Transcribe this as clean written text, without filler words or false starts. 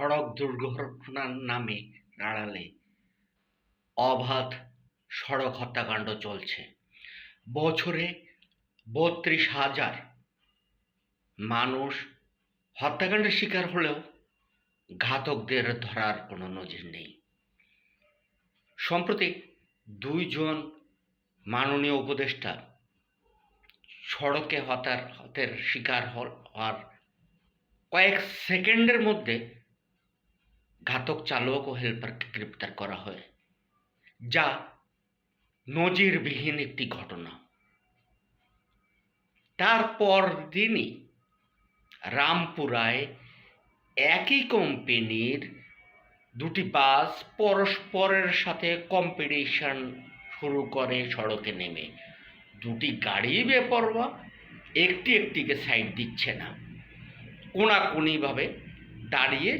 সড়ক দুর্ঘটনার নামে আড়ালে অবাধ সড়ক হত্যাকাণ্ড চলছে। বছরে ৩২,০০০ মানুষ হত্যাকাণ্ডের শিকার হলেও ঘাতকদের ধরার কোনো নজির নেই। সম্প্রতি ২ জন মাননীয় উপদেষ্টা সড়কে হতাহতের শিকার হওয়ার কয়েক সেকেন্ডের মধ্যে ঘাতক চালক ও হেলপারকে গ্রেপ্তার করা হয়, যা নজিরবিহীন একটি ঘটনা। তারপর দিনই রামপুরায় একই কোম্পানির ২টি বাস পরস্পরের সাথে কম্পিটিশন শুরু করে সড়কে নেমে। ২টি গাড়ি বেপরোয়া, একটিকে সাইড দিচ্ছে না, কোনাকুনিভাবে দাঁড়িয়ে